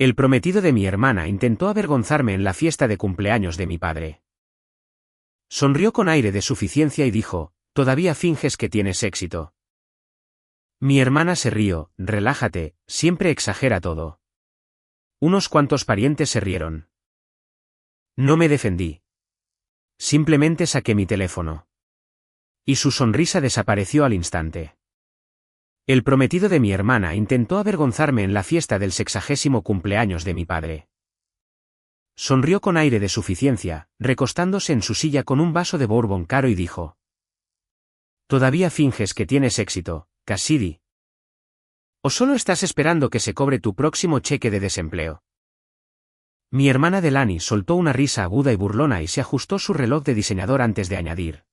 El prometido de mi hermana intentó avergonzarme en la fiesta de cumpleaños de mi padre. Sonrió con aire de suficiencia y dijo, «Todavía finges que tienes éxito». Mi hermana se rió, «Relájate, siempre exagera todo». Unos cuantos parientes se rieron. No me defendí. Simplemente saqué mi teléfono. Y su sonrisa desapareció al instante. El prometido de mi hermana intentó avergonzarme en la fiesta del 60º cumpleaños de mi padre. Sonrió con aire de suficiencia, recostándose en su silla con un vaso de bourbon caro y dijo: «Todavía finges que tienes éxito, Cassidy. ¿O solo estás esperando que se cobre tu próximo cheque de desempleo?» Mi hermana Delaney soltó una risa aguda y burlona y se ajustó su reloj de diseñador antes de añadir: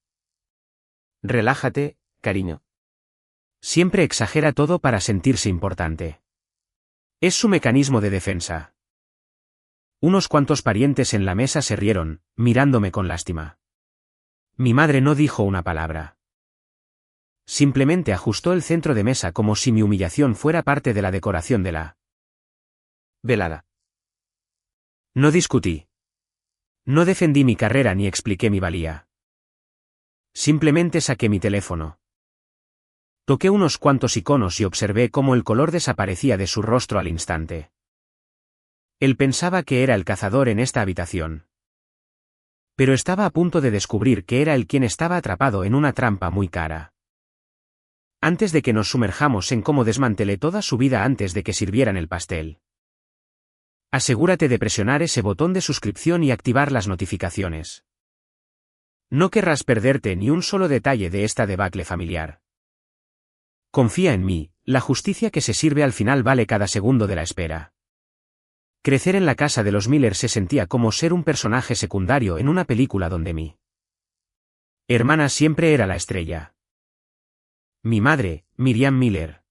«Relájate, cariño. Siempre exagera todo para sentirse importante. Es su mecanismo de defensa». Unos cuantos parientes en la mesa se rieron, mirándome con lástima. Mi madre no dijo una palabra. Simplemente ajustó el centro de mesa como si mi humillación fuera parte de la decoración de la velada. No discutí. No defendí mi carrera ni expliqué mi valía. Simplemente saqué mi teléfono. Toqué unos cuantos iconos y observé cómo el color desaparecía de su rostro al instante. Él pensaba que era el cazador en esta habitación. Pero estaba a punto de descubrir que era él quien estaba atrapado en una trampa muy cara. Antes de que nos sumerjamos en cómo desmantelé toda su vida antes de que sirvieran el pastel. Asegúrate de presionar ese botón de suscripción y activar las notificaciones. No querrás perderte ni un solo detalle de esta debacle familiar. Confía en mí, la justicia que se sirve al final vale cada segundo de la espera. Crecer en la casa de los Miller se sentía como ser un personaje secundario en una película donde mi hermana siempre era la estrella. Mi madre, Miriam Miller,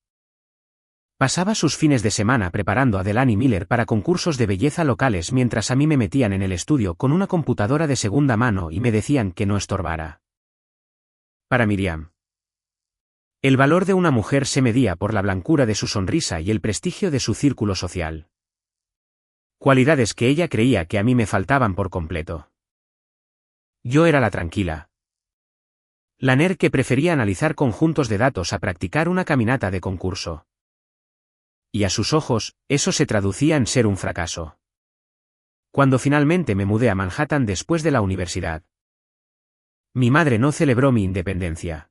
pasaba sus fines de semana preparando a Delaney Miller para concursos de belleza locales mientras a mí me metían en el estudio con una computadora de segunda mano y me decían que no estorbara. Para Miriam, el valor de una mujer se medía por la blancura de su sonrisa y el prestigio de su círculo social. Cualidades que ella creía que a mí me faltaban por completo. Yo era la tranquila. La nerd que prefería analizar conjuntos de datos a practicar una caminata de concurso. Y a sus ojos, eso se traducía en ser un fracaso. Cuando finalmente me mudé a Manhattan después de la universidad, mi madre no celebró mi independencia.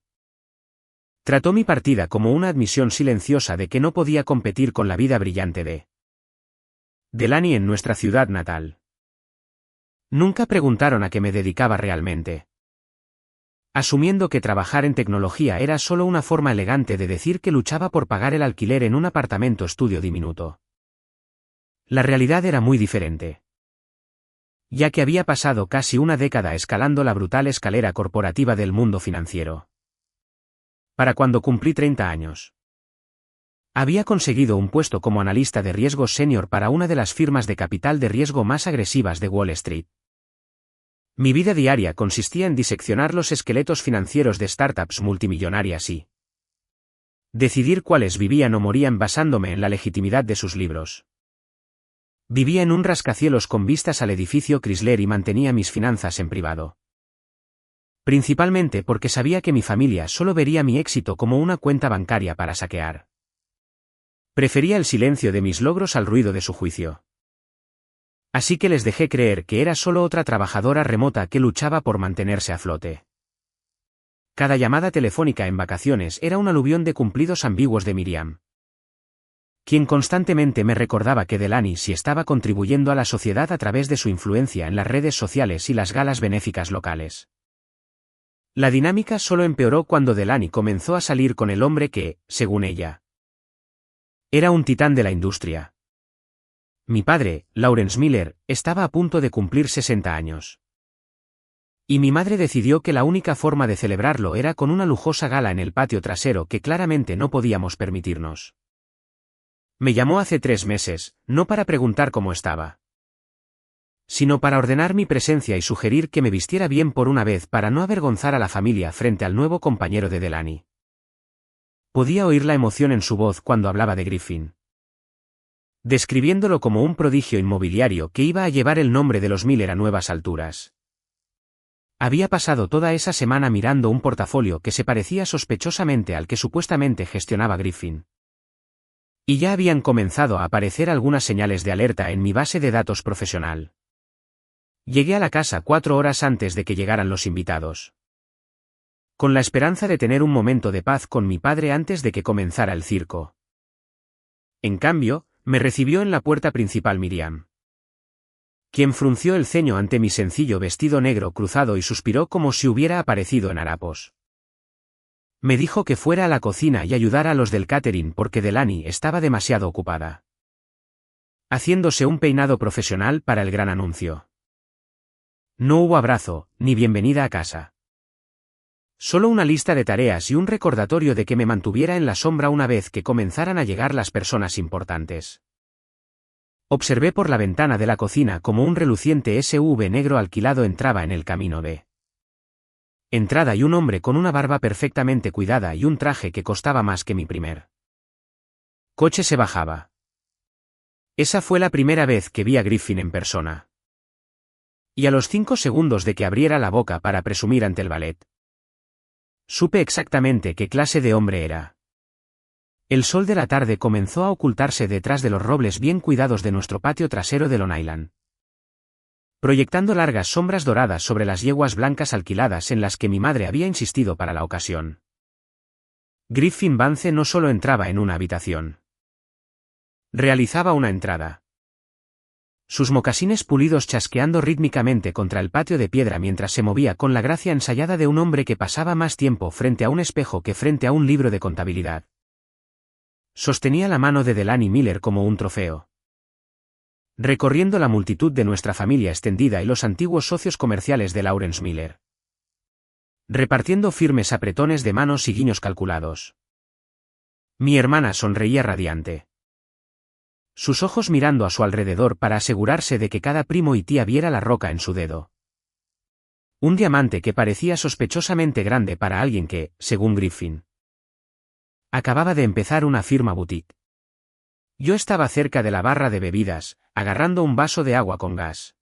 Trató mi partida como una admisión silenciosa de que no podía competir con la vida brillante de Delaney en nuestra ciudad natal. Nunca preguntaron a qué me dedicaba realmente. Asumiendo que trabajar en tecnología era solo una forma elegante de decir que luchaba por pagar el alquiler en un apartamento estudio diminuto. La realidad era muy diferente. Ya que había pasado casi una década escalando la brutal escalera corporativa del mundo financiero. Para cuando cumplí 30 años. Había conseguido un puesto como analista de riesgo senior para una de las firmas de capital de riesgo más agresivas de Wall Street. Mi vida diaria consistía en diseccionar los esqueletos financieros de startups multimillonarias y decidir cuáles vivían o morían basándome en la legitimidad de sus libros. Vivía en un rascacielos con vistas al edificio Chrysler y mantenía mis finanzas en privado. Principalmente porque sabía que mi familia solo vería mi éxito como una cuenta bancaria para saquear. Prefería el silencio de mis logros al ruido de su juicio. Así que les dejé creer que era solo otra trabajadora remota que luchaba por mantenerse a flote. Cada llamada telefónica en vacaciones era un aluvión de cumplidos ambiguos de Miriam, quien constantemente me recordaba que Delaney sí estaba contribuyendo a la sociedad a través de su influencia en las redes sociales y las galas benéficas locales. La dinámica solo empeoró cuando Delaney comenzó a salir con el hombre que, según ella, era un titán de la industria. Mi padre, Lawrence Miller, estaba a punto de cumplir 60 años. Y mi madre decidió que la única forma de celebrarlo era con una lujosa gala en el patio trasero que claramente no podíamos permitirnos. Me llamó hace 3 meses, no para preguntar cómo estaba, sino para ordenar mi presencia y sugerir que me vistiera bien por una vez para no avergonzar a la familia frente al nuevo compañero de Delaney. Podía oír la emoción en su voz cuando hablaba de Griffin. describiéndolo como un prodigio inmobiliario que iba a llevar el nombre de los Miller a nuevas alturas. Había pasado toda esa semana mirando un portafolio que se parecía sospechosamente al que supuestamente gestionaba Griffin. Y ya habían comenzado a aparecer algunas señales de alerta en mi base de datos profesional. Llegué a la casa 4 horas antes de que llegaran los invitados. Con la esperanza de tener un momento de paz con mi padre antes de que comenzara el circo. En cambio, me recibió en la puerta principal Miriam, quien frunció el ceño ante mi sencillo vestido negro cruzado y suspiró como si hubiera aparecido en harapos. Me dijo que fuera a la cocina y ayudara a los del catering porque Delaney estaba demasiado ocupada, haciéndose un peinado profesional para el gran anuncio. No hubo abrazo, ni bienvenida a casa. Solo una lista de tareas y un recordatorio de que me mantuviera en la sombra una vez que comenzaran a llegar las personas importantes. Observé por la ventana de la cocina como un reluciente SUV negro alquilado entraba en el camino de entrada y un hombre con una barba perfectamente cuidada y un traje que costaba más que mi primer coche se bajaba. Esa fue la primera vez que vi a Griffin en persona. Y a los 5 segundos de que abriera la boca para presumir ante el ballet, supe exactamente qué clase de hombre era. El sol de la tarde comenzó a ocultarse detrás de los robles bien cuidados de nuestro patio trasero de Long Island, proyectando largas sombras doradas sobre las yeguas blancas alquiladas en las que mi madre había insistido para la ocasión. Griffin Vance no solo entraba en una habitación. Realizaba una entrada. Sus mocasines pulidos chasqueando rítmicamente contra el patio de piedra mientras se movía con la gracia ensayada de un hombre que pasaba más tiempo frente a un espejo que frente a un libro de contabilidad. Sostenía la mano de Delaney Miller como un trofeo. Recorriendo la multitud de nuestra familia extendida y los antiguos socios comerciales de Lawrence Miller. Repartiendo firmes apretones de manos y guiños calculados. Mi hermana sonreía radiante. Sus ojos mirando a su alrededor para asegurarse de que cada primo y tía viera la roca en su dedo. Un diamante que parecía sospechosamente grande para alguien que, según Griffin, acababa de empezar una firma boutique. Yo estaba cerca de la barra de bebidas, agarrando un vaso de agua con gas.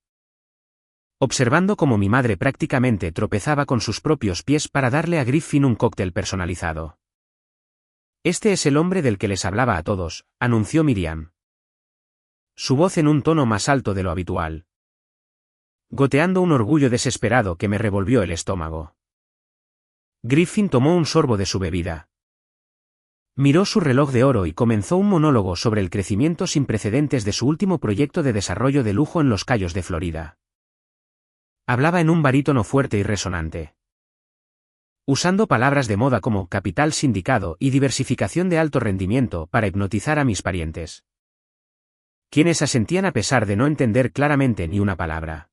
Observando cómo mi madre prácticamente tropezaba con sus propios pies para darle a Griffin un cóctel personalizado. Este es el hombre del que les hablaba a todos, anunció Miriam. Su voz en un tono más alto de lo habitual, goteando un orgullo desesperado que me revolvió el estómago. Griffin tomó un sorbo de su bebida. Miró su reloj de oro y comenzó un monólogo sobre el crecimiento sin precedentes de su último proyecto de desarrollo de lujo en los Cayos de Florida. Hablaba en un barítono fuerte y resonante, usando palabras de moda como capital sindicado y diversificación de alto rendimiento para hipnotizar a mis parientes, quienes asentían a pesar de no entender claramente ni una palabra.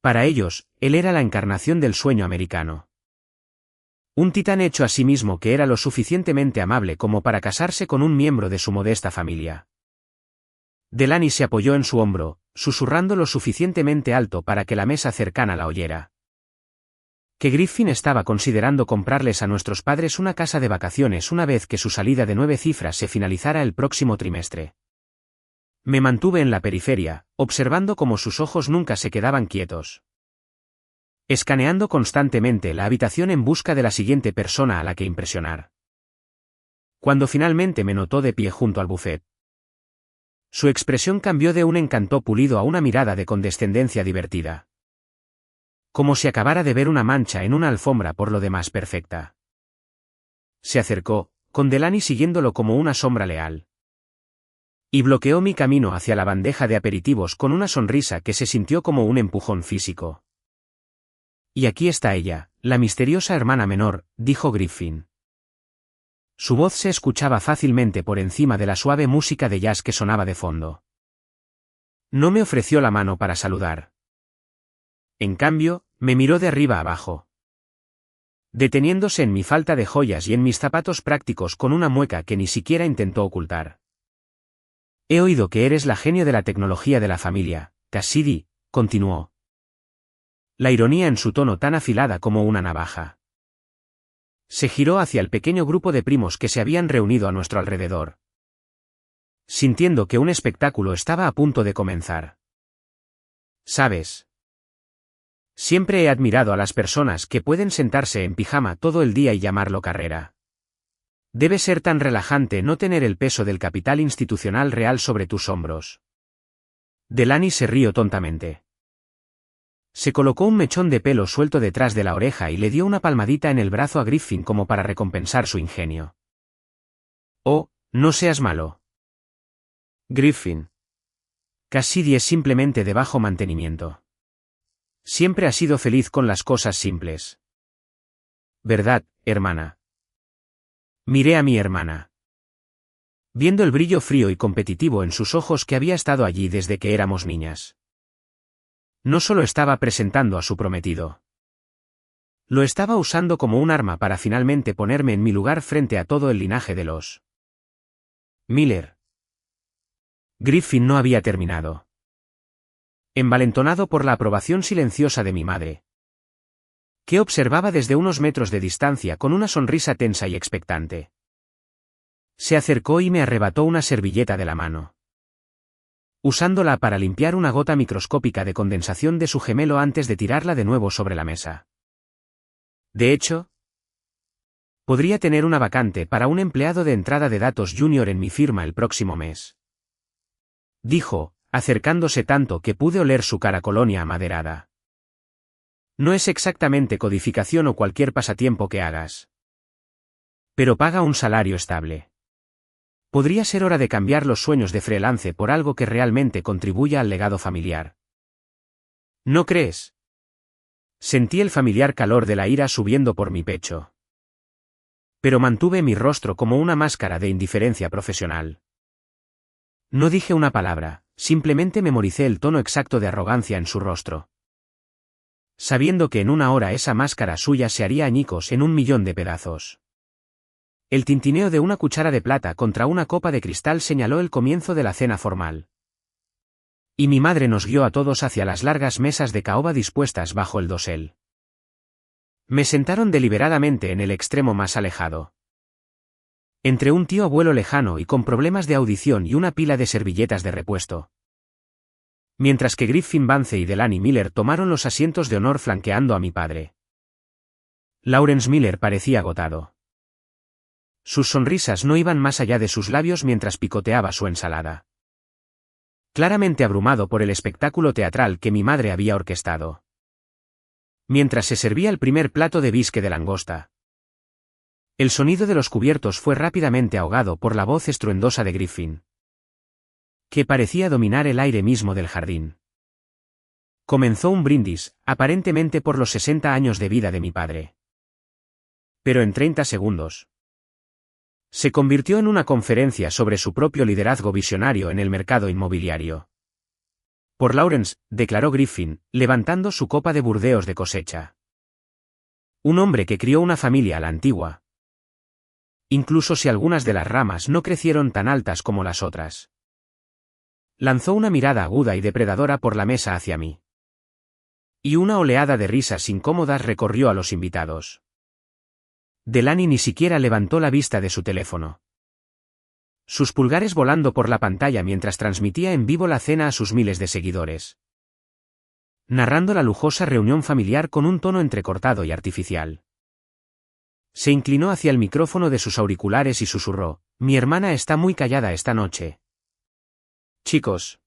Para ellos, él era la encarnación del sueño americano. Un titán hecho a sí mismo que era lo suficientemente amable como para casarse con un miembro de su modesta familia. Delaney se apoyó en su hombro, susurrando lo suficientemente alto para que la mesa cercana la oyera. Que Griffin estaba considerando comprarles a nuestros padres una casa de vacaciones una vez que su salida de 9 cifras se finalizara el próximo trimestre. Me mantuve en la periferia, observando cómo sus ojos nunca se quedaban quietos, escaneando constantemente la habitación en busca de la siguiente persona a la que impresionar. Cuando finalmente me notó de pie junto al buffet, su expresión cambió de un encanto pulido a una mirada de condescendencia divertida. Como si acabara de ver una mancha en una alfombra por lo demás perfecta. Se acercó, con Delaney siguiéndolo como una sombra leal. Y bloqueó mi camino hacia la bandeja de aperitivos con una sonrisa que se sintió como un empujón físico. Y aquí está ella, la misteriosa hermana menor, dijo Griffin. Su voz se escuchaba fácilmente por encima de la suave música de jazz que sonaba de fondo. No me ofreció la mano para saludar. En cambio, me miró de arriba abajo, deteniéndose en mi falta de joyas y en mis zapatos prácticos con una mueca que ni siquiera intentó ocultar. He oído que eres la genio de la tecnología de la familia, Cassidy, continuó. La ironía en su tono tan afilada como una navaja. Se giró hacia el pequeño grupo de primos que se habían reunido a nuestro alrededor. sintiendo que un espectáculo estaba a punto de comenzar. ¿Sabes? Siempre he admirado a las personas que pueden sentarse en pijama todo el día y llamarlo carrera. Debe ser tan relajante no tener el peso del capital institucional real sobre tus hombros. Delaney se rió tontamente. Se colocó un mechón de pelo suelto detrás de la oreja y le dio una palmadita en el brazo a Griffin como para recompensar su ingenio. Oh, no seas malo. Griffin. Cassidy es simplemente de bajo mantenimiento. Siempre ha sido feliz con las cosas simples. ¿Verdad, hermana? Miré a mi hermana. Viendo el brillo frío y competitivo en sus ojos que había estado allí desde que éramos niñas. No solo estaba presentando a su prometido. Lo estaba usando como un arma para finalmente ponerme en mi lugar frente a todo el linaje de los Miller. Griffin no había terminado. Envalentonado por la aprobación silenciosa de mi madre, que observaba desde unos metros de distancia con una sonrisa tensa y expectante. Se acercó y me arrebató una servilleta de la mano, usándola para limpiar una gota microscópica de condensación de su gemelo antes de tirarla de nuevo sobre la mesa. De hecho, podría tener una vacante para un empleado de entrada de datos junior en mi firma el próximo mes. Dijo, acercándose tanto que pude oler su cara colonia amaderada. No es exactamente codificación o cualquier pasatiempo que hagas. Pero paga un salario estable. Podría ser hora de cambiar los sueños de freelance por algo que realmente contribuya al legado familiar. ¿No crees? Sentí el familiar calor de la ira subiendo por mi pecho. Pero mantuve mi rostro como una máscara de indiferencia profesional. No dije una palabra, simplemente memoricé el tono exacto de arrogancia en su rostro. Sabiendo que en una hora esa máscara suya se haría añicos en 1.000.000 de pedazos. El tintineo de una cuchara de plata contra una copa de cristal señaló el comienzo de la cena formal. Y mi madre nos guió a todos hacia las largas mesas de caoba dispuestas bajo el dosel. Me sentaron deliberadamente en el extremo más alejado. Entre un tío abuelo lejano y con problemas de audición y una pila de servilletas de repuesto. Mientras que Griffin Vance y Delaney Miller tomaron los asientos de honor flanqueando a mi padre. Lawrence Miller parecía agotado. Sus sonrisas no iban más allá de sus labios mientras picoteaba su ensalada. Claramente abrumado por el espectáculo teatral que mi madre había orquestado. Mientras se servía el primer plato de bisque de langosta. El sonido de los cubiertos fue rápidamente ahogado por la voz estruendosa de Griffin, que parecía dominar el aire mismo del jardín. Comenzó un brindis, aparentemente por los 60 años de vida de mi padre. Pero en 30 segundos. Se convirtió en una conferencia sobre su propio liderazgo visionario en el mercado inmobiliario. Por Lawrence, declaró Griffin, levantando su copa de burdeos de cosecha. Un hombre que crió una familia a la antigua. Incluso si algunas de las ramas no crecieron tan altas como las otras. Lanzó una mirada aguda y depredadora por la mesa hacia mí. Y una oleada de risas incómodas recorrió a los invitados. Delaney ni siquiera levantó la vista de su teléfono. Sus pulgares volando por la pantalla mientras transmitía en vivo la cena a sus miles de seguidores. Narrando la lujosa reunión familiar con un tono entrecortado y artificial. Se inclinó hacia el micrófono de sus auriculares y susurró, «Mi hermana está muy callada esta noche. Chicos.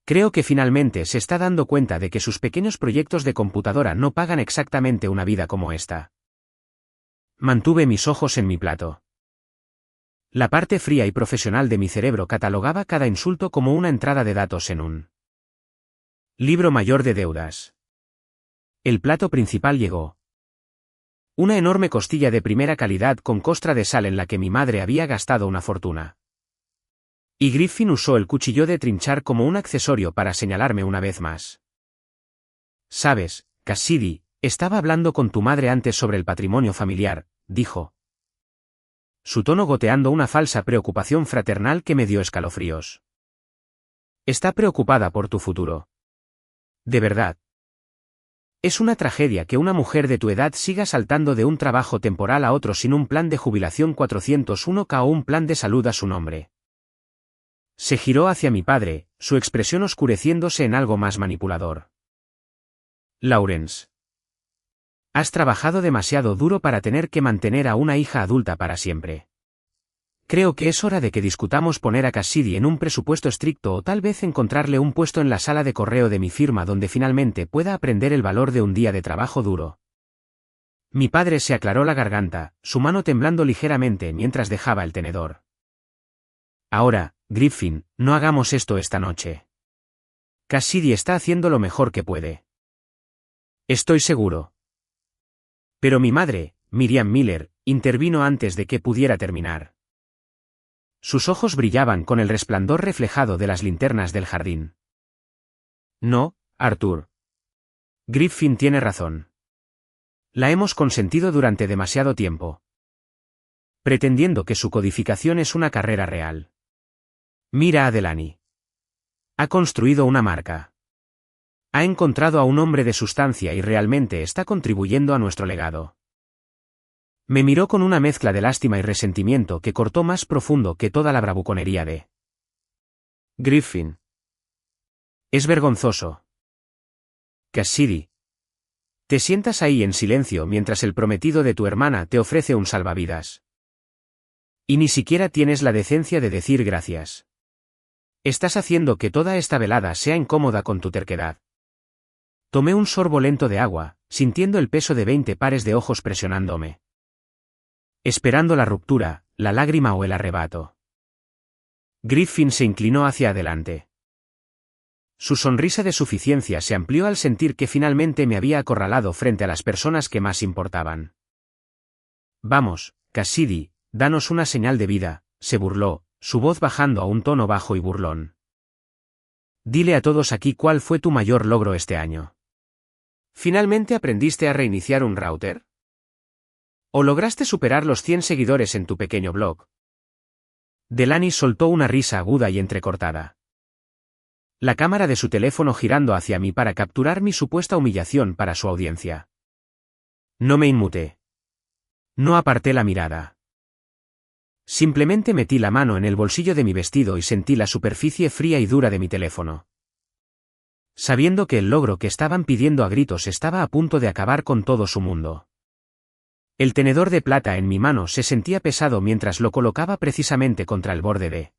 Creo que finalmente se está dando cuenta de que sus pequeños proyectos de computadora no pagan exactamente una vida como esta». Mantuve mis ojos en mi plato. La parte fría y profesional de mi cerebro catalogaba cada insulto como una entrada de datos en un libro mayor de deudas. El plato principal llegó. Una enorme costilla de primera calidad con costra de sal en la que mi madre había gastado una fortuna. Y Griffin usó el cuchillo de trinchar como un accesorio para señalarme una vez más. «Sabes, Cassidy, estaba hablando con tu madre antes sobre el patrimonio familiar», dijo. Su tono goteando una falsa preocupación fraternal que me dio escalofríos. «Está preocupada por tu futuro. De verdad. Es una tragedia que una mujer de tu edad siga saltando de un trabajo temporal a otro sin un plan de jubilación 401k o un plan de salud a su nombre. Se giró hacia mi padre, su expresión oscureciéndose en algo más manipulador. Lawrence. Has trabajado demasiado duro para tener que mantener a una hija adulta para siempre. Creo que es hora de que discutamos poner a Cassidy en un presupuesto estricto o tal vez encontrarle un puesto en la sala de correo de mi firma donde finalmente pueda aprender el valor de un día de trabajo duro. Mi padre se aclaró la garganta, su mano temblando ligeramente mientras dejaba el tenedor. Ahora, Griffin, no hagamos esto esta noche. Cassidy está haciendo lo mejor que puede. Estoy seguro. Pero mi madre, Miriam Miller, intervino antes de que pudiera terminar. Sus ojos brillaban con el resplandor reflejado de las linternas del jardín. No, Arthur. Griffin tiene razón. La hemos consentido durante demasiado tiempo. Pretendiendo que su codificación es una carrera real. Mira a Delaney. Ha construido una marca. Ha encontrado a un hombre de sustancia y realmente está contribuyendo a nuestro legado. Me miró con una mezcla de lástima y resentimiento que cortó más profundo que toda la bravuconería de Griffin. Es vergonzoso. Cassidy. Te sientas ahí en silencio mientras el prometido de tu hermana te ofrece un salvavidas. Y ni siquiera tienes la decencia de decir gracias. Estás haciendo que toda esta velada sea incómoda con tu terquedad. Tomé un sorbo lento de agua, sintiendo el peso de 20 pares de ojos presionándome. Esperando la ruptura, la lágrima o el arrebato. Griffin se inclinó hacia adelante. Su sonrisa de suficiencia se amplió al sentir que finalmente me había acorralado frente a las personas que más importaban. Vamos, Cassidy, danos una señal de vida, se burló, su voz bajando a un tono bajo y burlón. Dile a todos aquí cuál fue tu mayor logro este año. ¿Finalmente aprendiste a reiniciar un router? ¿O lograste superar los 100 seguidores en tu pequeño blog? Delaney soltó una risa aguda y entrecortada. La cámara de su teléfono girando hacia mí para capturar mi supuesta humillación para su audiencia. No me inmuté. No aparté la mirada. Simplemente metí la mano en el bolsillo de mi vestido y sentí la superficie fría y dura de mi teléfono. Sabiendo que el logro que estaban pidiendo a gritos estaba a punto de acabar con todo su mundo. El tenedor de plata en mi mano se sentía pesado mientras lo colocaba precisamente contra el borde de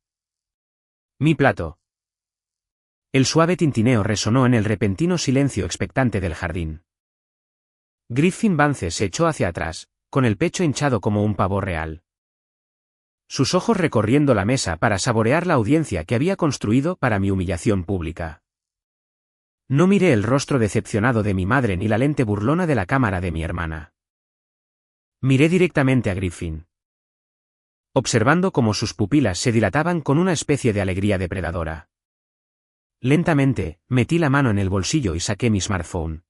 mi plato. El suave tintineo resonó en el repentino silencio expectante del jardín. Griffin Vance se echó hacia atrás, con el pecho hinchado como un pavo real. Sus ojos recorriendo la mesa para saborear la audiencia que había construido para mi humillación pública. No miré el rostro decepcionado de mi madre ni la lente burlona de la cámara de mi hermana. Miré directamente a Griffin. Observando cómo sus pupilas se dilataban con una especie de alegría depredadora. Lentamente, metí la mano en el bolsillo y saqué mi smartphone.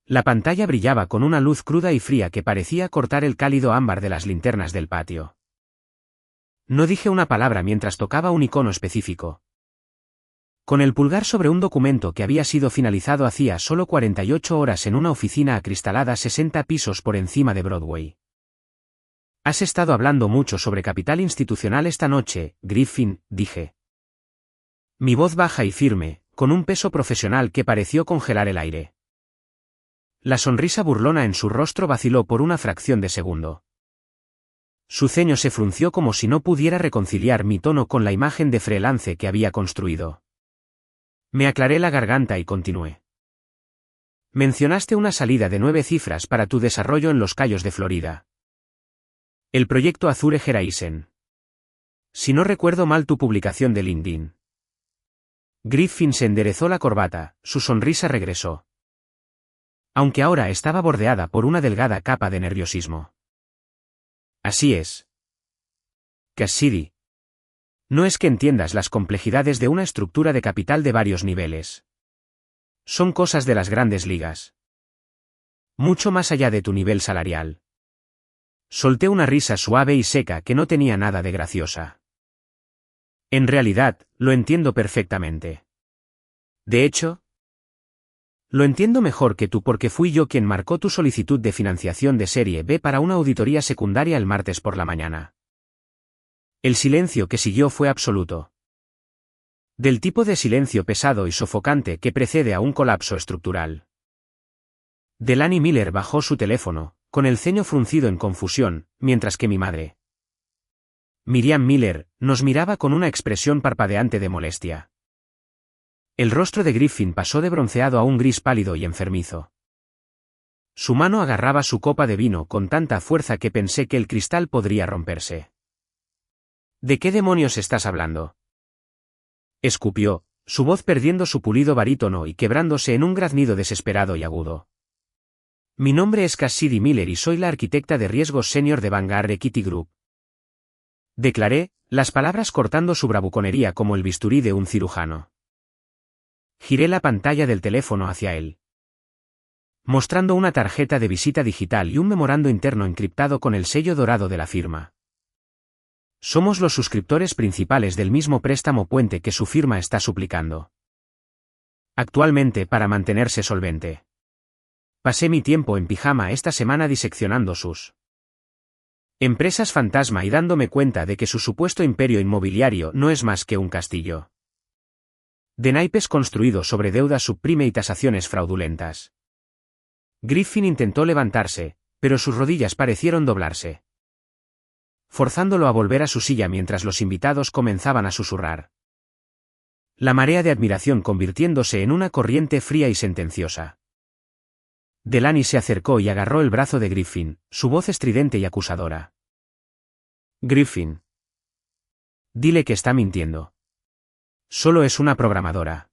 La pantalla brillaba con una luz cruda y fría que parecía cortar el cálido ámbar de las linternas del patio. No dije una palabra mientras tocaba un icono específico. Con el pulgar sobre un documento que había sido finalizado hacía solo 48 horas en una oficina acristalada 60 pisos por encima de Broadway. Has estado hablando mucho sobre capital institucional esta noche, Griffin, dije. Mi voz baja y firme, con un peso profesional que pareció congelar el aire. La sonrisa burlona en su rostro vaciló por una fracción de segundo. Su ceño se frunció como si no pudiera reconciliar mi tono con la imagen de freelance que había construido. Me aclaré la garganta y continué. Mencionaste una salida de 9 cifras para tu desarrollo en los Cayos de Florida. El proyecto Azure Horizon. Si no recuerdo mal tu publicación de LinkedIn. Griffin se enderezó la corbata, su sonrisa regresó. Aunque ahora estaba bordeada por una delgada capa de nerviosismo. Así es. Cassidy. No es que entiendas las complejidades de una estructura de capital de varios niveles. Son cosas de las grandes ligas. Mucho más allá de tu nivel salarial. Solté una risa suave y seca que no tenía nada de graciosa. En realidad, lo entiendo perfectamente. De hecho, lo entiendo mejor que tú porque fui yo quien marcó tu solicitud de financiación de Serie B para una auditoría secundaria el martes por la mañana. El silencio que siguió fue absoluto. Del tipo de silencio pesado y sofocante que precede a un colapso estructural. Delaney Miller bajó su teléfono, con el ceño fruncido en confusión, mientras que mi madre, Miriam Miller, nos miraba con una expresión parpadeante de molestia. El rostro de Griffin pasó de bronceado a un gris pálido y enfermizo. Su mano agarraba su copa de vino con tanta fuerza que pensé que el cristal podría romperse. ¿De qué demonios estás hablando?, escupió, su voz perdiendo su pulido barítono y quebrándose en un graznido desesperado y agudo. Mi nombre es Cassidy Miller y soy la arquitecta de riesgos senior de Vanguard Equity Group. Declaré, las palabras cortando su bravuconería como el bisturí de un cirujano. Giré la pantalla del teléfono hacia él, mostrando una tarjeta de visita digital y un memorando interno encriptado con el sello dorado de la firma. Somos los suscriptores principales del mismo préstamo puente que su firma está suplicando actualmente para mantenerse solvente. Pasé mi tiempo en pijama esta semana diseccionando sus empresas fantasma y dándome cuenta de que su supuesto imperio inmobiliario no es más que un castillo de naipes construido sobre deudas subprime y tasaciones fraudulentas. Griffin intentó levantarse, pero sus rodillas parecieron doblarse, forzándolo a volver a su silla mientras los invitados comenzaban a susurrar. La marea de admiración convirtiéndose en una corriente fría y sentenciosa. Delaney se acercó y agarró el brazo de Griffin, su voz estridente y acusadora. Griffin. Dile que está mintiendo. Solo es una programadora.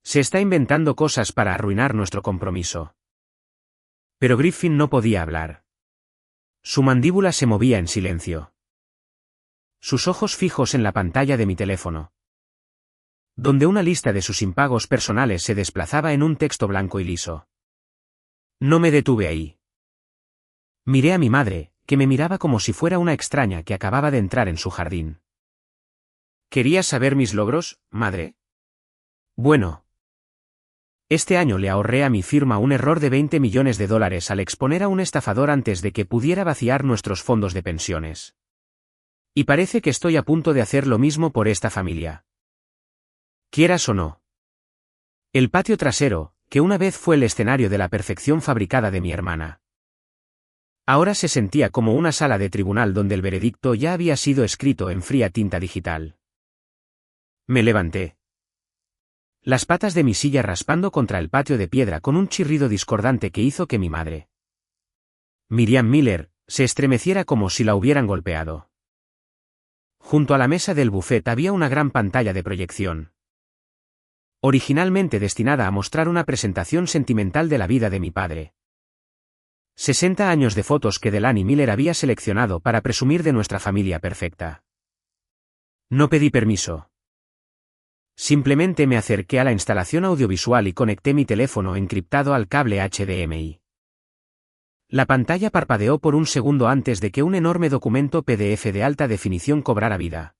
Se está inventando cosas para arruinar nuestro compromiso. Pero Griffin no podía hablar. Su mandíbula se movía en silencio. Sus ojos fijos en la pantalla de mi teléfono, donde una lista de sus impagos personales se desplazaba en un texto blanco y liso. No me detuve ahí. Miré a mi madre, que me miraba como si fuera una extraña que acababa de entrar en su jardín. ¿Querías saber mis logros, madre? Bueno. Este año le ahorré a mi firma un error de $20 millones al exponer a un estafador antes de que pudiera vaciar nuestros fondos de pensiones. Y parece que estoy a punto de hacer lo mismo por esta familia. Quieras o no. El patio trasero, que una vez fue el escenario de la perfección fabricada de mi hermana, ahora se sentía como una sala de tribunal donde el veredicto ya había sido escrito en fría tinta digital. Me levanté, las patas de mi silla raspando contra el patio de piedra con un chirrido discordante que hizo que mi madre, Miriam Miller, se estremeciera como si la hubieran golpeado. Junto a la mesa del buffet había una gran pantalla de proyección, originalmente destinada a mostrar una presentación sentimental de la vida de mi padre. 60 años de fotos que Delaney Miller había seleccionado para presumir de nuestra familia perfecta. No pedí permiso. Simplemente me acerqué a la instalación audiovisual y conecté mi teléfono encriptado al cable HDMI. La pantalla parpadeó por un segundo antes de que un enorme documento PDF de alta definición cobrara vida,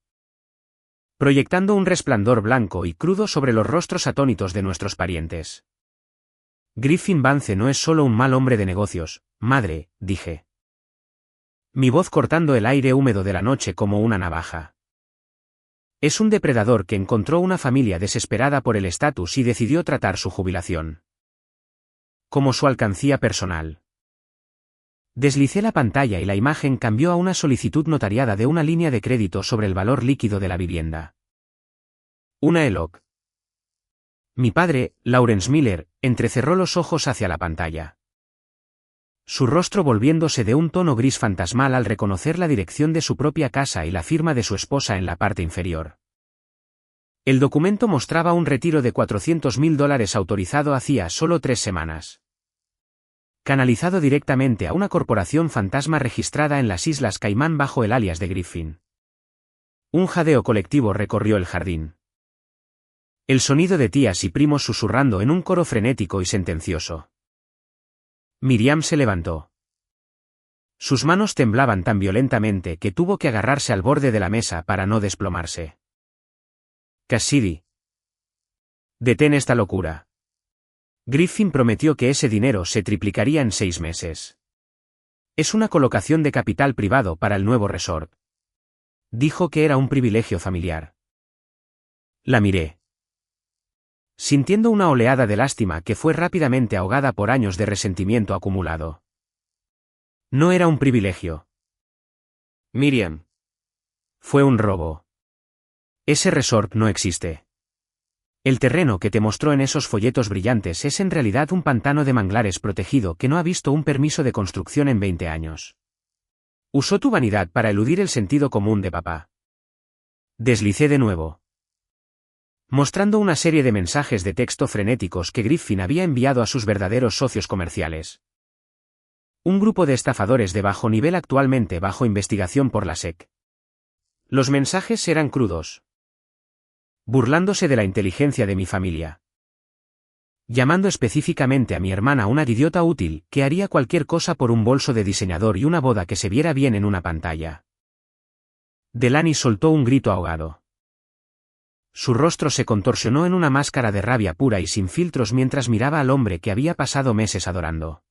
proyectando un resplandor blanco y crudo sobre los rostros atónitos de nuestros parientes. Griffin Vance no es solo un mal hombre de negocios, madre, dije, mi voz cortando el aire húmedo de la noche como una navaja. Es un depredador que encontró una familia desesperada por el estatus y decidió tratar su jubilación como su alcancía personal. Deslicé la pantalla y la imagen cambió a una solicitud notariada de una línea de crédito sobre el valor líquido de la vivienda. Una ELOC. Mi padre, Lawrence Miller, entrecerró los ojos hacia la pantalla, su rostro volviéndose de un tono gris fantasmal al reconocer la dirección de su propia casa y la firma de su esposa en la parte inferior. El documento mostraba un retiro de $400.000 autorizado hacía solo 3 semanas. Canalizado directamente a una corporación fantasma registrada en las Islas Caimán bajo el alias de Griffin. Un jadeo colectivo recorrió el jardín. El sonido de tías y primos susurrando en un coro frenético y sentencioso. Miriam se levantó. Sus manos temblaban tan violentamente que tuvo que agarrarse al borde de la mesa para no desplomarse. Cassidy. Detén esta locura. Griffin prometió que ese dinero se triplicaría en 6 meses. Es una colocación de capital privado para el nuevo resort. Dijo que era un privilegio familiar. La miré, sintiendo una oleada de lástima que fue rápidamente ahogada por años de resentimiento acumulado. No era un privilegio. Miriam. Fue un robo. Ese resort no existe. El terreno que te mostró en esos folletos brillantes es en realidad un pantano de manglares protegido que no ha visto un permiso de construcción en 20 años. Usó tu vanidad para eludir el sentido común de papá. Deslicé de nuevo, mostrando una serie de mensajes de texto frenéticos que Griffin había enviado a sus verdaderos socios comerciales. Un grupo de estafadores de bajo nivel actualmente bajo investigación por la SEC. Los mensajes eran crudos, burlándose de la inteligencia de mi familia, llamando específicamente a mi hermana una idiota útil que haría cualquier cosa por un bolso de diseñador y una boda que se viera bien en una pantalla. Delaney soltó un grito ahogado. Su rostro se contorsionó en una máscara de rabia pura y sin filtros mientras miraba al hombre que había pasado meses adorando.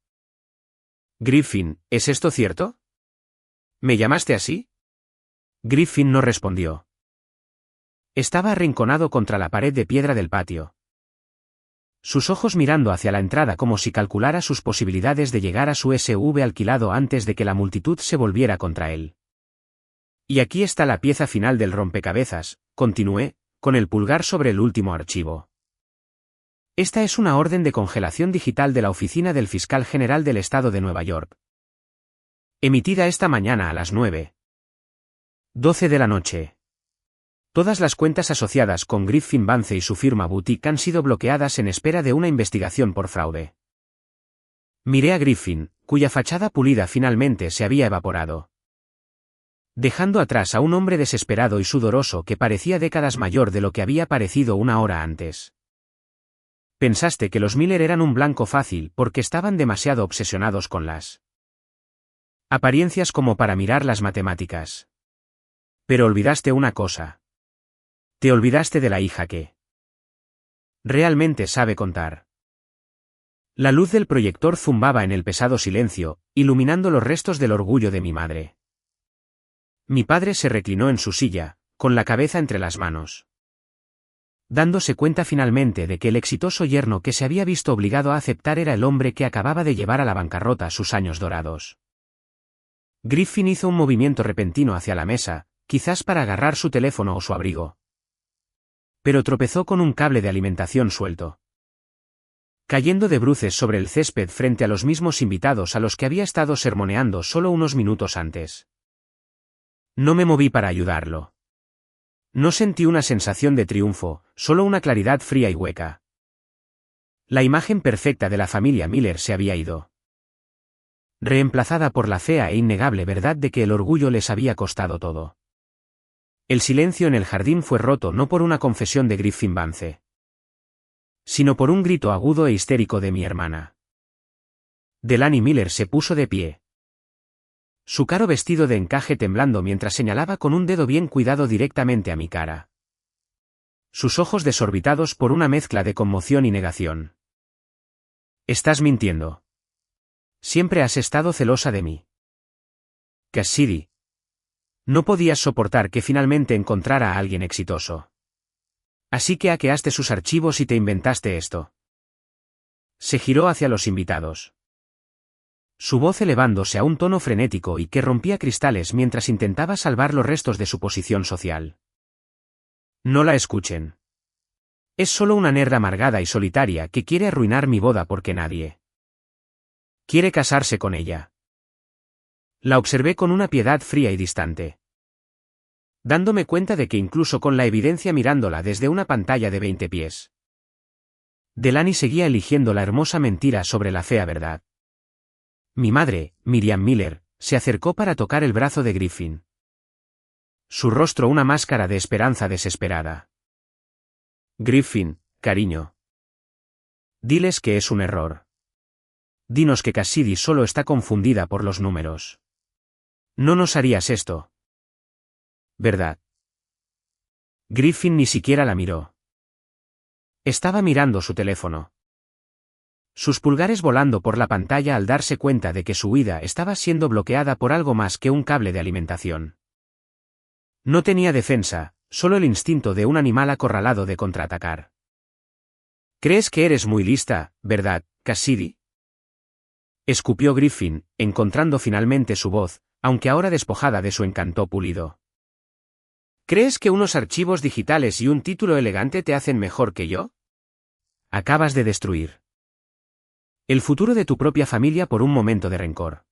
Griffin, ¿es esto cierto? ¿Me llamaste así? Griffin no respondió. Estaba arrinconado contra la pared de piedra del patio, sus ojos mirando hacia la entrada como si calculara sus posibilidades de llegar a su SUV alquilado antes de que la multitud se volviera contra él. Y aquí está la pieza final del rompecabezas, continué, con el pulgar sobre el último archivo. Esta es una orden de congelación digital de la Oficina del Fiscal General del Estado de Nueva York. Emitida esta mañana a las 9:12 de la noche. Todas las cuentas asociadas con Griffin Vance y su firma Boutique han sido bloqueadas en espera de una investigación por fraude. Miré a Griffin, cuya fachada pulida finalmente se había evaporado, dejando atrás a un hombre desesperado y sudoroso que parecía décadas mayor de lo que había parecido una hora antes. Pensaste que los Miller eran un blanco fácil porque estaban demasiado obsesionados con las apariencias como para mirar las matemáticas. Pero olvidaste una cosa. Te olvidaste de la hija que realmente sabe contar. La luz del proyector zumbaba en el pesado silencio, iluminando los restos del orgullo de mi madre. Mi padre se reclinó en su silla, con la cabeza entre las manos, dándose cuenta finalmente de que el exitoso yerno que se había visto obligado a aceptar era el hombre que acababa de llevar a la bancarrota sus años dorados. Griffin hizo un movimiento repentino hacia la mesa, quizás para agarrar su teléfono o su abrigo, pero tropezó con un cable de alimentación suelto, cayendo de bruces sobre el césped frente a los mismos invitados a los que había estado sermoneando solo unos minutos antes. No me moví para ayudarlo. No sentí una sensación de triunfo, solo una claridad fría y hueca. La imagen perfecta de la familia Miller se había ido, reemplazada por la fea e innegable verdad de que el orgullo les había costado todo. El silencio en el jardín fue roto no por una confesión de Griffin Vance, sino por un grito agudo e histérico de mi hermana. Delaney Miller se puso de pie, su caro vestido de encaje temblando mientras señalaba con un dedo bien cuidado directamente a mi cara, sus ojos desorbitados por una mezcla de conmoción y negación. Estás mintiendo. Siempre has estado celosa de mí. Cassidy. No podías soportar que finalmente encontrara a alguien exitoso. Así que hackeaste sus archivos y te inventaste esto. Se giró hacia los invitados, su voz elevándose a un tono frenético y que rompía cristales mientras intentaba salvar los restos de su posición social. No la escuchen. Es solo una nerd amargada y solitaria que quiere arruinar mi boda porque nadie quiere casarse con ella. La observé con una piedad fría y distante, dándome cuenta de que incluso con la evidencia mirándola desde una pantalla de 20 pies, Delaney seguía eligiendo la hermosa mentira sobre la fea verdad. Mi madre, Miriam Miller, se acercó para tocar el brazo de Griffin, su rostro una máscara de esperanza desesperada. Griffin, cariño. Diles que es un error. Dinos que Cassidy solo está confundida por los números. No nos harías esto, ¿verdad? Griffin ni siquiera la miró. Estaba mirando su teléfono, sus pulgares volando por la pantalla al darse cuenta de que su huida estaba siendo bloqueada por algo más que un cable de alimentación. No tenía defensa, solo el instinto de un animal acorralado de contraatacar. «Crees que eres muy lista, ¿verdad, Cassidy?», escupió Griffin, encontrando finalmente su voz, aunque ahora despojada de su encanto pulido. «¿Crees que unos archivos digitales y un título elegante te hacen mejor que yo? Acabas de destruir el futuro de tu propia familia por un momento de rencor».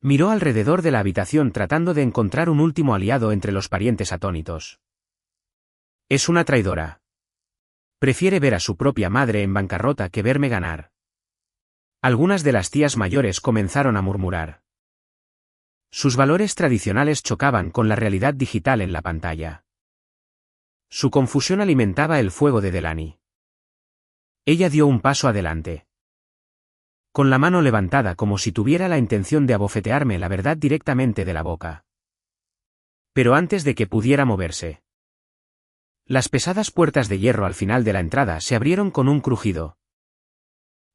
Miró alrededor de la habitación tratando de encontrar un último aliado entre los parientes atónitos. «Es una traidora. Prefiere ver a su propia madre en bancarrota que verme ganar». Algunas de las tías mayores comenzaron a murmurar. Sus valores tradicionales chocaban con la realidad digital en la pantalla. Su confusión alimentaba el fuego de Delaney. Ella dio un paso adelante. Con la mano levantada como si tuviera la intención de abofetearme la verdad directamente de la boca. Pero antes de que pudiera moverse, las pesadas puertas de hierro al final de la entrada se abrieron con un crujido.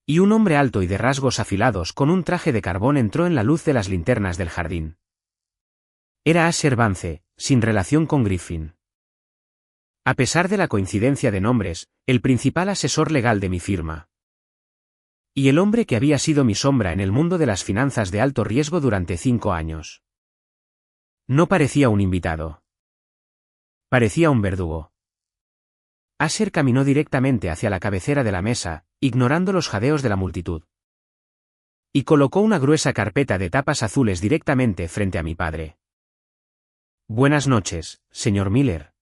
Y un hombre alto y de rasgos afilados con un traje de carbón entró en la luz de las linternas del jardín. Era Asher Vance, sin relación con Griffin. A pesar de la coincidencia de nombres, el principal asesor legal de mi firma. Y el hombre que había sido mi sombra en el mundo de las finanzas de alto riesgo durante 5 años. No parecía un invitado. Parecía un verdugo. Asher caminó directamente hacia la cabecera de la mesa, ignorando los jadeos de la multitud. Y colocó una gruesa carpeta de tapas azules directamente frente a mi padre. «Buenas noches, señor Miller.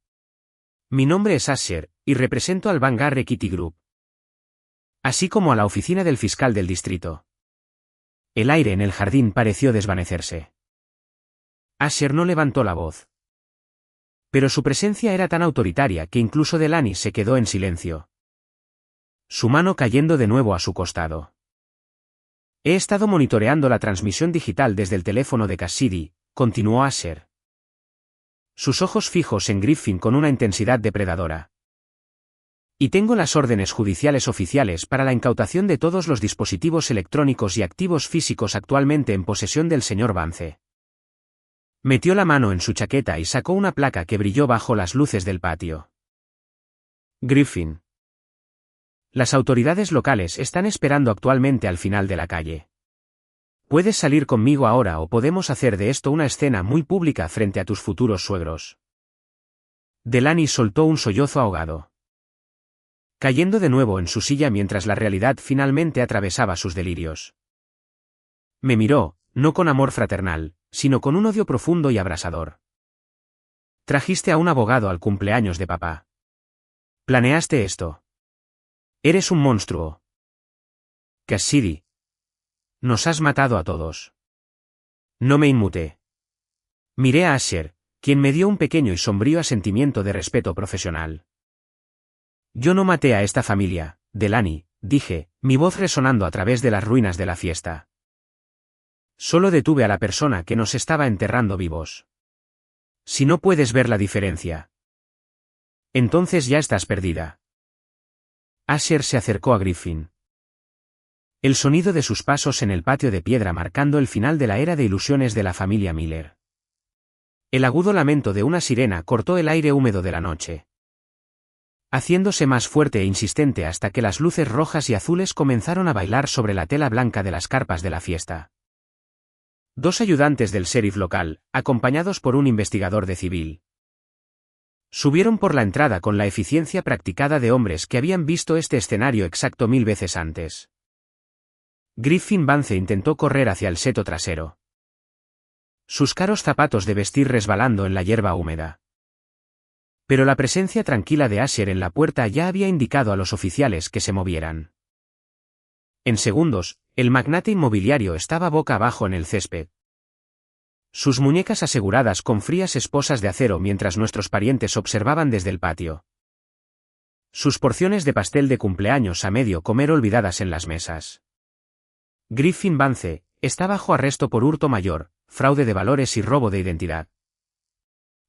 Mi nombre es Asher, y represento al Vanguard Equity Group. Así como a la oficina del fiscal del distrito». El aire en el jardín pareció desvanecerse. Asher no levantó la voz. Pero su presencia era tan autoritaria que incluso Delaney se quedó en silencio. Su mano cayendo de nuevo a su costado. «He estado monitoreando la transmisión digital desde el teléfono de Cassidy», continuó Asher. Sus ojos fijos en Griffin con una intensidad depredadora. «Y tengo las órdenes judiciales oficiales para la incautación de todos los dispositivos electrónicos y activos físicos actualmente en posesión del señor Vance». Metió la mano en su chaqueta y sacó una placa que brilló bajo las luces del patio. «Griffin. Las autoridades locales están esperando actualmente al final de la calle. Puedes salir conmigo ahora o podemos hacer de esto una escena muy pública frente a tus futuros suegros». Delaney soltó un sollozo ahogado. Cayendo de nuevo en su silla mientras la realidad finalmente atravesaba sus delirios. Me miró, no con amor fraternal, sino con un odio profundo y abrasador. «Trajiste a un abogado al cumpleaños de papá. Planeaste esto. Eres un monstruo. Cassidy. Nos has matado a todos». No me inmuté. Miré a Asher, quien me dio un pequeño y sombrío asentimiento de respeto profesional. «Yo no maté a esta familia, Delaney», dije, mi voz resonando a través de las ruinas de la fiesta. «Solo detuve a la persona que nos estaba enterrando vivos. Si no puedes ver la diferencia, entonces ya estás perdida». Asher se acercó a Griffin. El sonido de sus pasos en el patio de piedra marcando el final de la era de ilusiones de la familia Miller. El agudo lamento de una sirena cortó el aire húmedo de la noche, haciéndose más fuerte e insistente hasta que las luces rojas y azules comenzaron a bailar sobre la tela blanca de las carpas de la fiesta. 2 ayudantes del sheriff local, acompañados por un investigador de civil, subieron por la entrada con la eficiencia practicada de hombres que habían visto este escenario exacto 1000 veces antes. Griffin Vance intentó correr hacia el seto trasero, sus caros zapatos de vestir resbalando en la hierba húmeda. Pero la presencia tranquila de Asher en la puerta ya había indicado a los oficiales que se movieran. En segundos, el magnate inmobiliario estaba boca abajo en el césped, sus muñecas aseguradas con frías esposas de acero mientras nuestros parientes observaban desde el patio. Sus porciones de pastel de cumpleaños a medio comer olvidadas en las mesas. Griffin Vance está bajo arresto por hurto mayor, fraude de valores y robo de identidad,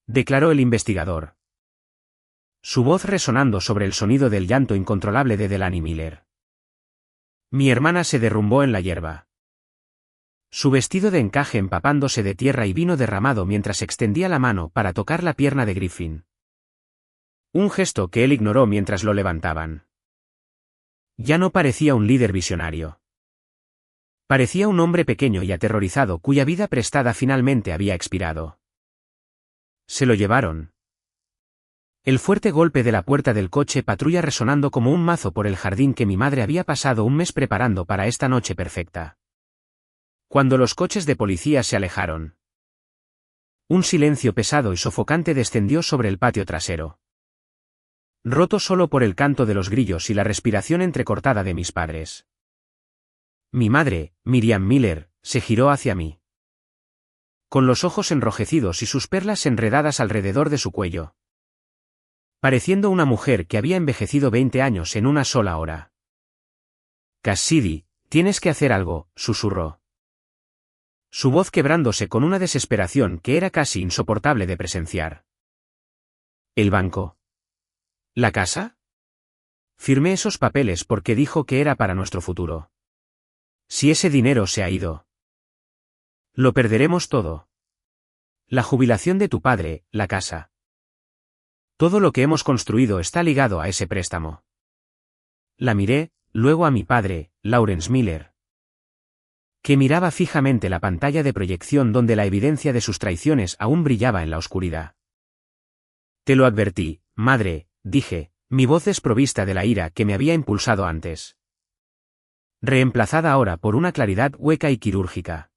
declaró el investigador, su voz resonando sobre el sonido del llanto incontrolable de Delaney Miller. Mi hermana se derrumbó en la hierba. Su vestido de encaje empapándose de tierra y vino derramado mientras extendía la mano para tocar la pierna de Griffin. Un gesto que él ignoró mientras lo levantaban. Ya no parecía un líder visionario. Parecía un hombre pequeño y aterrorizado cuya vida prestada finalmente había expirado. Se lo llevaron. El fuerte golpe de la puerta del coche patrulla resonando como un mazo por el jardín que mi madre había pasado un mes preparando para esta noche perfecta. Cuando los coches de policía se alejaron, un silencio pesado y sofocante descendió sobre el patio trasero, roto solo por el canto de los grillos y la respiración entrecortada de mis padres. Mi madre, Miriam Miller, se giró hacia mí, con los ojos enrojecidos y sus perlas enredadas alrededor de su cuello, pareciendo una mujer que había envejecido 20 años en una sola hora. Cassidy, tienes que hacer algo, susurró. Su voz quebrándose con una desesperación que era casi insoportable de presenciar. ¿El banco? ¿La casa? Firmé esos papeles porque dijo que era para nuestro futuro. Si ese dinero se ha ido, lo perderemos todo. La jubilación de tu padre, la casa. Todo lo que hemos construido está ligado a ese préstamo. La miré, luego a mi padre, Lawrence Miller, que miraba fijamente la pantalla de proyección donde la evidencia de sus traiciones aún brillaba en la oscuridad. Te lo advertí, madre, dije, mi voz desprovista de la ira que me había impulsado antes, reemplazada ahora por una claridad hueca y quirúrgica.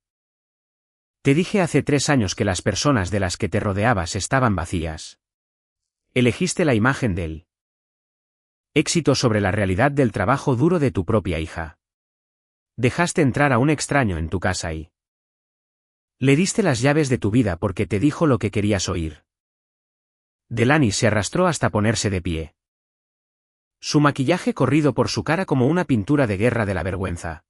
Te dije hace 3 años que las personas de las que te rodeabas estaban vacías. Elegiste la imagen del éxito sobre la realidad del trabajo duro de tu propia hija. Dejaste entrar a un extraño en tu casa y le diste las llaves de tu vida porque te dijo lo que querías oír. Delaney se arrastró hasta ponerse de pie, su maquillaje corrido por su cara como una pintura de guerra de la vergüenza.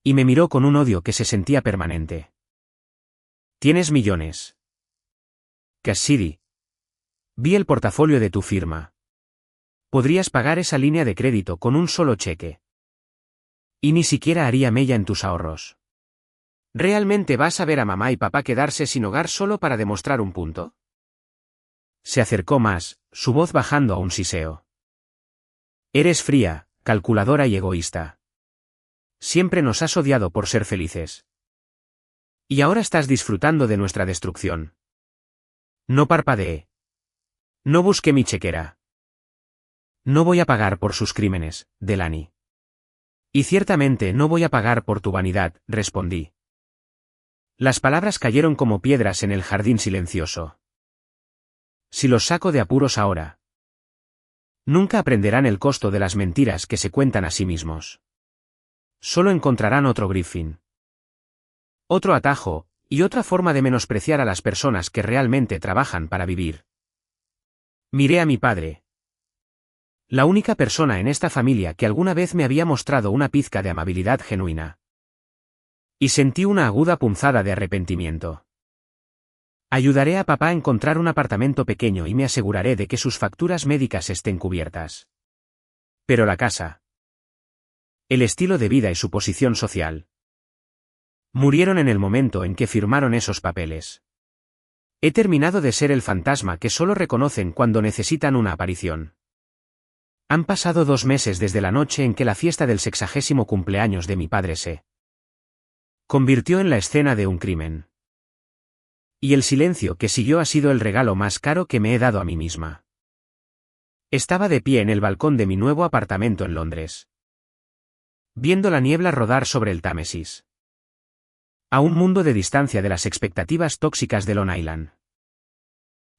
Y me miró con un odio que se sentía permanente. Tienes millones. Cassidy. Vi el portafolio de tu firma. Podrías pagar esa línea de crédito con un solo cheque. Y ni siquiera haría mella en tus ahorros. ¿Realmente vas a ver a mamá y papá quedarse sin hogar solo para demostrar un punto? Se acercó más, su voz bajando a un siseo. Eres fría, calculadora y egoísta. Siempre nos has odiado por ser felices. Y ahora estás disfrutando de nuestra destrucción. No parpadeé. No busqué mi chequera. No voy a pagar por sus crímenes, Delaney. Y ciertamente no voy a pagar por tu vanidad, respondí. Las palabras cayeron como piedras en el jardín silencioso. Si los saco de apuros ahora, nunca aprenderán el costo de las mentiras que se cuentan a sí mismos. Solo encontrarán otro Griffin. Otro atajo, y otra forma de menospreciar a las personas que realmente trabajan para vivir. Miré a mi padre. La única persona en esta familia que alguna vez me había mostrado una pizca de amabilidad genuina. Y sentí una aguda punzada de arrepentimiento. Ayudaré a papá a encontrar un apartamento pequeño y me aseguraré de que sus facturas médicas estén cubiertas. Pero la casa, el estilo de vida y su posición social, murieron en el momento en que firmaron esos papeles. He terminado de ser el fantasma que solo reconocen cuando necesitan una aparición. Han pasado 2 meses desde la noche en que la fiesta del 60º cumpleaños de mi padre se convirtió en la escena de un crimen. Y el silencio que siguió ha sido el regalo más caro que me he dado a mí misma. Estaba de pie en el balcón de mi nuevo apartamento en Londres, viendo la niebla rodar sobre el Támesis, a un mundo de distancia de las expectativas tóxicas de Long Island.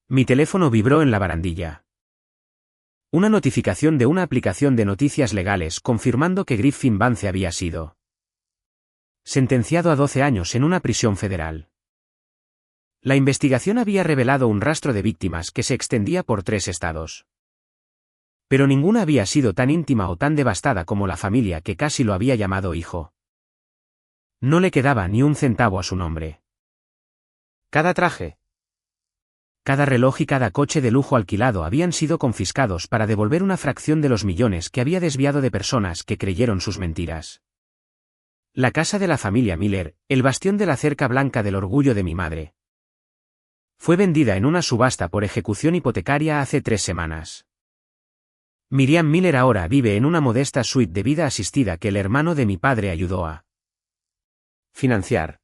Mi teléfono vibró en la barandilla. Una notificación de una aplicación de noticias legales confirmando que Griffin Vance había sido sentenciado a 12 años en una prisión federal. La investigación había revelado un rastro de víctimas que se extendía por 3 estados. Pero ninguna había sido tan íntima o tan devastada como la familia que casi lo había llamado hijo. No le quedaba ni un centavo a su nombre. Cada traje, cada reloj y cada coche de lujo alquilado habían sido confiscados para devolver una fracción de los millones que había desviado de personas que creyeron sus mentiras. La casa de la familia Miller, el bastión de la cerca blanca del orgullo de mi madre. Fue vendida en una subasta por ejecución hipotecaria hace 3 semanas. Miriam Miller ahora vive en una modesta suite de vida asistida que el hermano de mi padre ayudó a financiar.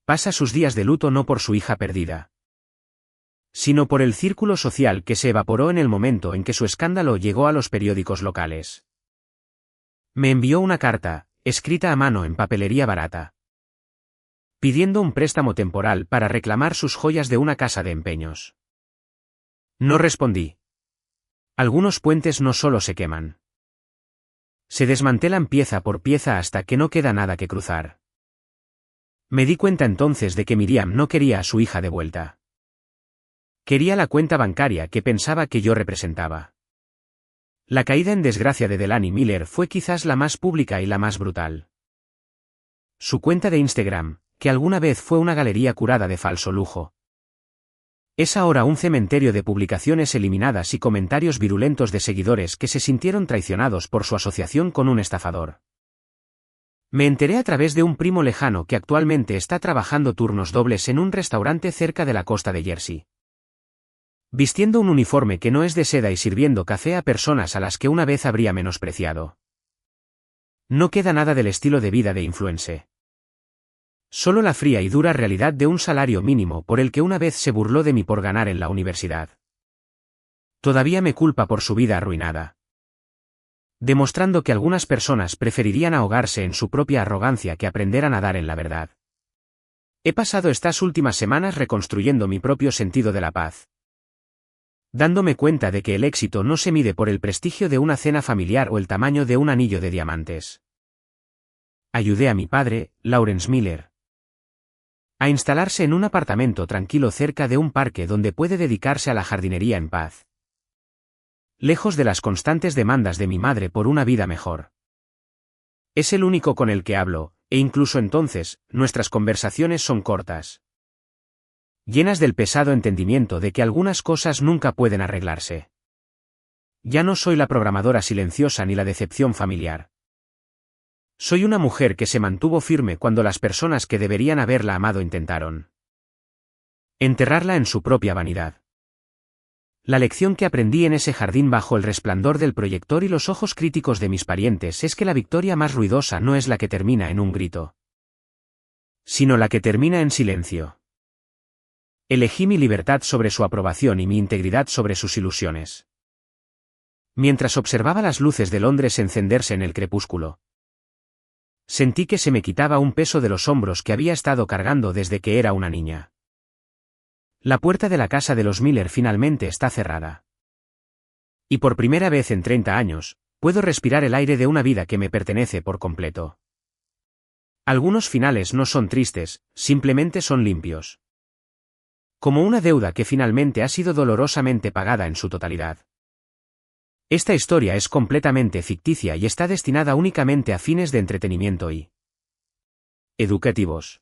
Pasa sus días de luto no por su hija perdida, sino por el círculo social que se evaporó en el momento en que su escándalo llegó a los periódicos locales. Me envió una carta, escrita a mano en papelería barata, pidiendo un préstamo temporal para reclamar sus joyas de una casa de empeños. No respondí. Algunos puentes no solo se queman, se desmantelan pieza por pieza hasta que no queda nada que cruzar. Me di cuenta entonces de que Miriam no quería a su hija de vuelta. Quería la cuenta bancaria que pensaba que yo representaba. La caída en desgracia de Delaney Miller fue quizás la más pública y la más brutal. Su cuenta de Instagram, que alguna vez fue una galería curada de falso lujo, es ahora un cementerio de publicaciones eliminadas y comentarios virulentos de seguidores que se sintieron traicionados por su asociación con un estafador. Me enteré a través de un primo lejano que actualmente está trabajando turnos dobles en un restaurante cerca de la costa de Jersey, vistiendo un uniforme que no es de seda y sirviendo café a personas a las que una vez habría menospreciado. No queda nada del estilo de vida de influencer. Solo la fría y dura realidad de un salario mínimo por el que una vez se burló de mí por ganar en la universidad. Todavía me culpa por su vida arruinada, demostrando que algunas personas preferirían ahogarse en su propia arrogancia que aprender a nadar en la verdad. He pasado estas últimas semanas reconstruyendo mi propio sentido de la paz, dándome cuenta de que el éxito no se mide por el prestigio de una cena familiar o el tamaño de un anillo de diamantes. Ayudé a mi padre, Lawrence Miller, a instalarse en un apartamento tranquilo cerca de un parque donde puede dedicarse a la jardinería en paz, lejos de las constantes demandas de mi madre por una vida mejor. Es el único con el que hablo, e incluso entonces, nuestras conversaciones son cortas, llenas del pesado entendimiento de que algunas cosas nunca pueden arreglarse. Ya no soy la programadora silenciosa ni la decepción familiar. Soy una mujer que se mantuvo firme cuando las personas que deberían haberla amado intentaron enterrarla en su propia vanidad. La lección que aprendí en ese jardín bajo el resplandor del proyector y los ojos críticos de mis parientes es que la victoria más ruidosa no es la que termina en un grito, sino la que termina en silencio. Elegí mi libertad sobre su aprobación y mi integridad sobre sus ilusiones. Mientras observaba las luces de Londres encenderse en el crepúsculo, sentí que se me quitaba un peso de los hombros que había estado cargando desde que era una niña. La puerta de la casa de los Miller finalmente está cerrada. Y por primera vez en 30 años, puedo respirar el aire de una vida que me pertenece por completo. Algunos finales no son tristes, simplemente son limpios. Como una deuda que finalmente ha sido dolorosamente pagada en su totalidad. Esta historia es completamente ficticia y está destinada únicamente a fines de entretenimiento y educativos.